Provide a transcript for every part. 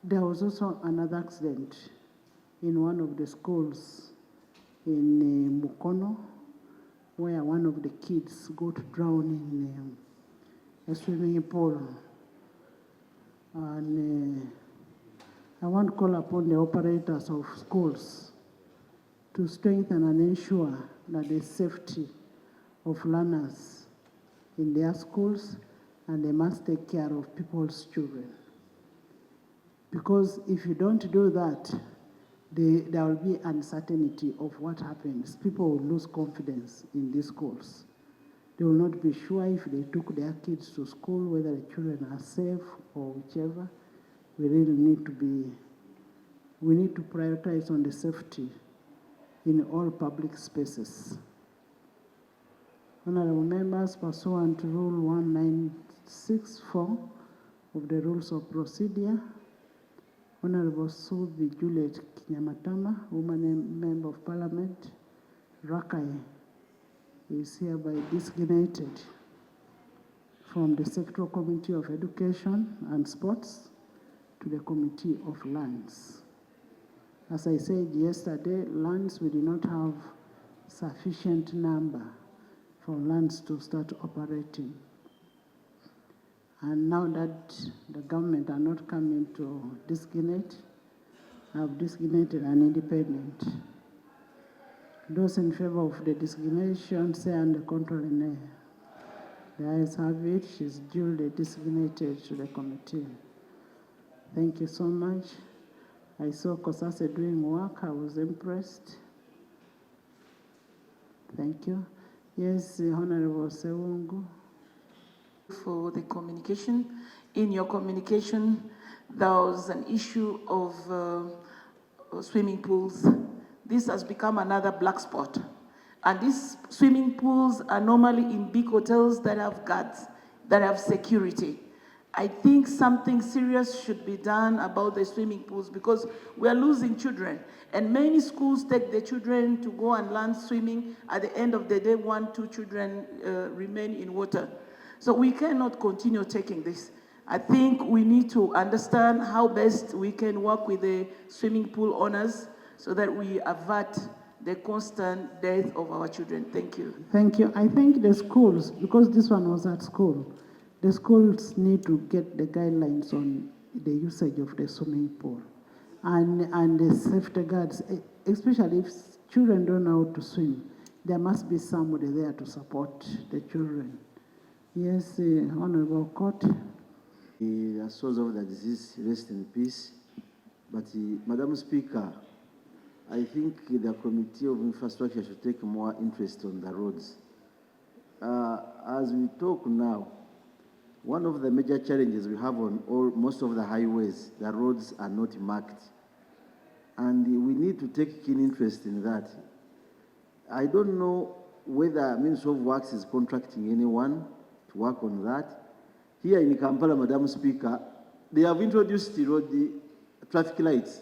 There was also another accident in one of the schools in Mukono, where one of the kids got drowned in a swimming pool. And I want to call upon the operators of schools to strengthen and ensure that the safety of learners in their schools, and they must take care of people's children. Because if you don't do that, there will be uncertainty of what happens. People will lose confidence in these schools. They will not be sure if they took their kids to school, whether the children are safe or whichever. We really need to prioritize on the safety in all public spaces. Honorable members, pursuant to Rule 1964 of the Rules of Procedure, Honorable Subi Juliet Kinyamatama, woman member of Parliament, Rakai, is hereby designated from the Sectoral Committee of Education and Sports to the Committee of Lands. As I said yesterday, lands, we do not have sufficient number for lands to start operating. And now that the government are not coming to designate, I have designated an independent. Those in favor of the designation say on the contrary, nay. The ayes have it. She's duly designated to the committee. Thank you so much. I saw Kosase doing work. I was impressed. Thank you. Yes, Honorable Sewungu. For the communication. In your communication, there was an issue of swimming pools. This has become another black spot. And these swimming pools are normally in big hotels that have guards, that have security. I think something serious should be done about the swimming pools because we are losing children. And many schools take the children to go and learn swimming. At the end of the day, 1, 2 children remain in water. So we cannot continue taking this. I think we need to understand how best we can work with the swimming pool owners so that we avert the constant death of our children. Thank you. Thank you. I think the schools, because this one was at school, the schools need to get the guidelines on the usage of the swimming pool and the safety guards, especially if children don't know how to swim. There must be somebody there to support the children. Yes, Honorable Court. The source of the disease, rest in peace. But Madam Speaker, I think the Committee of Infrastructure should take more interest on the roads. As we talk now, one of the major challenges we have on most of the highways, the roads are not marked. And we need to take keen interest in that. I don't know whether Ministry of Works is contracting anyone to work on that. Here in Kampala, Madam Speaker, they have introduced the traffic lights,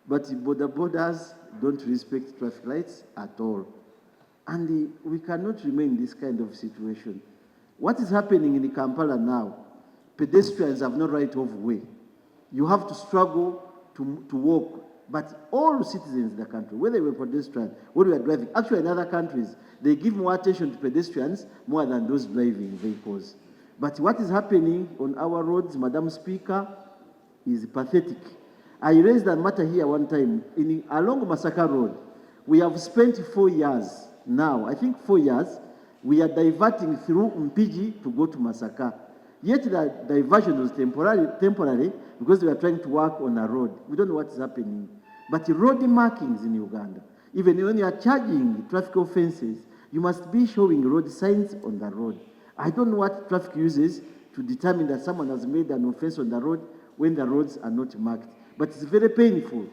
but the borders don't respect traffic lights at all. And we cannot remain in this kind of situation. What is happening in Kampala now, pedestrians have no right of way. You have to struggle to walk, but all citizens in the country, whether you were pedestrian, whether you are driving, actually in other countries, they give more attention to pedestrians more than those driving vehicles. But what is happening on our roads, Madam Speaker, is pathetic. I raised that matter here one time. Along Masaka Road, we have spent 4 years now, I think 4 years, we are diverting through Mpiji to go to Masaka. Yet the diversion was temporary because we are trying to work on a road. We don't know what is happening. But road markings in Uganda, even when you are charging traffic offenses, you must be showing road signs on the road. I don't know what traffic uses to determine that someone has made an offense on the road when the roads are not marked. But it's very painful,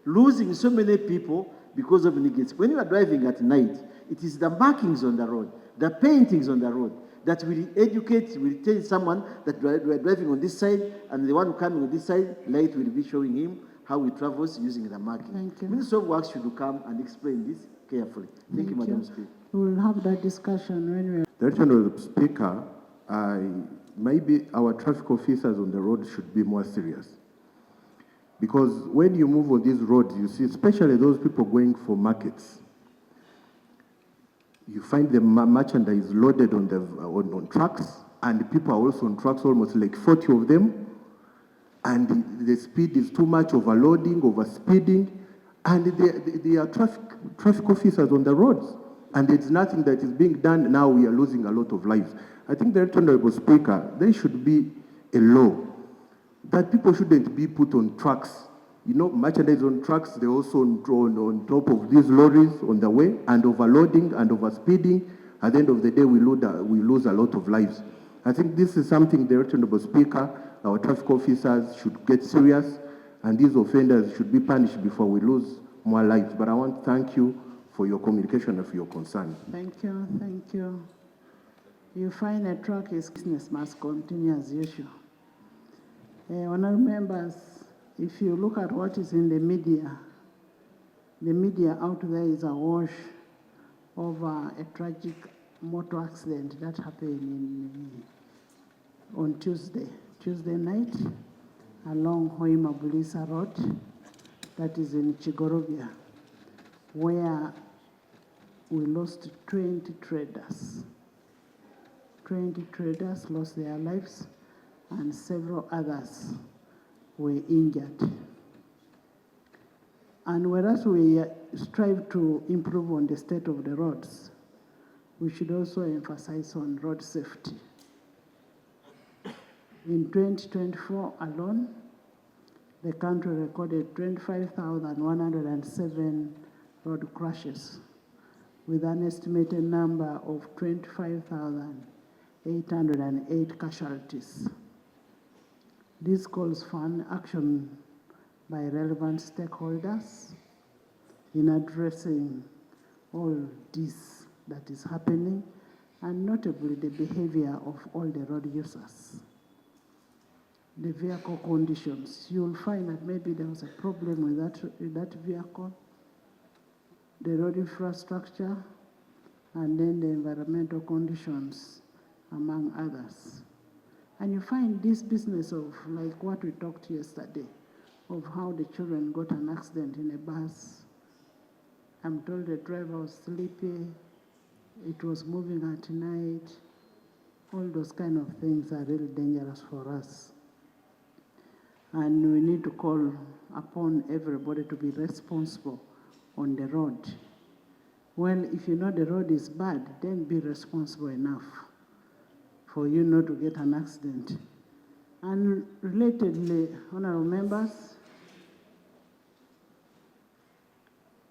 losing so many people because of negatives. When you are driving at night, it is the markings on the road, the paintings on the road, that will educate, will tell someone that we are driving on this side, and the one coming on this side, light will be showing him how he travels using the marking. Thank you. Minister of Works should come and explain this carefully. Thank you, Madam Speaker. We will have that discussion when we are... Director Speaker, maybe our traffic officers on the road should be more serious. Because when you move on these roads, you see, especially those people going for markets, you find the merchandise loaded on, on trucks, and people are also on trucks, almost like 40 of them, and the speed is too much, overloading, overspeeding, and there are traffic officers on the roads, and there's nothing that is being done. Now we are losing a lot of lives. I think the Honorable Speaker, there should be a law that people shouldn't be put on trucks. You know, merchandise on trucks, they're also on top of these lorries on the way, and overloading and overspeeding. At the end of the day, we lose a lot of lives. I think this is something the Honorable Speaker, our traffic officers should get serious, and these offenders should be punished before we lose more lives. But I want to thank you for your communication and for your concern. Thank you, thank you. You find a truck is business must continue as usual. Honourable members, if you look at what is in the media out there is awash over a tragic motor accident that happened on Tuesday night along Hoima Bulisa Road, that is in Chigorovia, where we lost 20 traders. 20 traders lost their lives, and several others were injured. And whereas we strive to improve on the state of the roads, we should also emphasize on road safety. In 2024 alone, the country recorded 25,107 road crashes, with an estimated number of 25,808 casualties. This calls for an action by relevant stakeholders in addressing all this that is happening, and notably the behavior of all the road users. The vehicle conditions, you'll find that maybe there was a problem with that vehicle, the road infrastructure, and then the environmental conditions, among others. And you find this business of, like what we talked yesterday, of how the children got an accident in a bus. I'm told the driver was sleepy, it was moving at night. All those kind of things are really dangerous for us. And we need to call upon everybody to be responsible on the road. Well, if you know the road is bad, then be responsible enough for you not to get an accident. And relatedly, honorable members,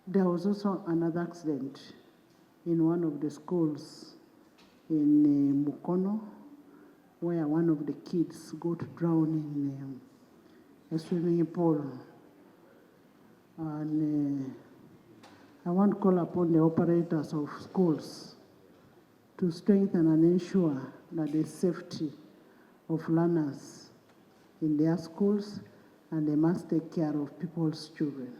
there was also another accident in one of the schools in Mukono, where one of the kids got drowned in a swimming pool. And I want to call upon the operators of schools to strengthen and ensure that the safety of learners in their schools, and they must take care of people's children.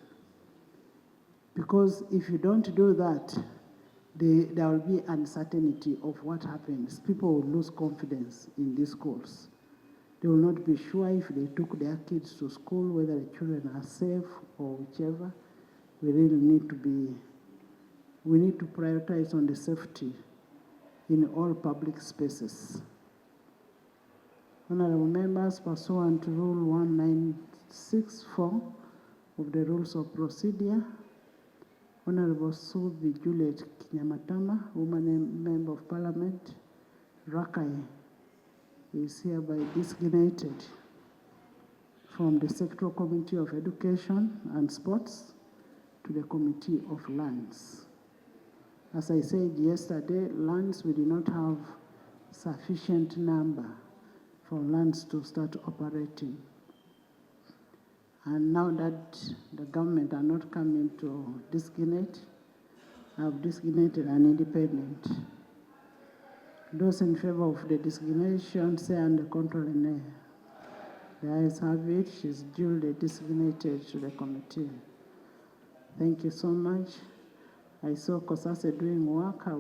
Because if you don't do that, there will be uncertainty of what happens. People will lose confidence in these schools. They will not be sure if they took their kids to school, whether the children are safe or whichever. We really need to prioritize on the safety in all public spaces. Honorable members, pursuant to Rule 1964 of the Rules of Procedure, Honorable Subi Juliet Kinyamatama, woman member of Parliament, Rakai, is hereby designated from the Sectoral Committee of Education and Sports to the Committee of Lands. As I said yesterday, lands, we did not have sufficient number for lands to start operating. And now that the government are not coming to designate, I've designated an independent. Those in favor of the designation say under control in the ayes have it. She's duly designated to the committee. Thank you so much. I saw Kosase doing work.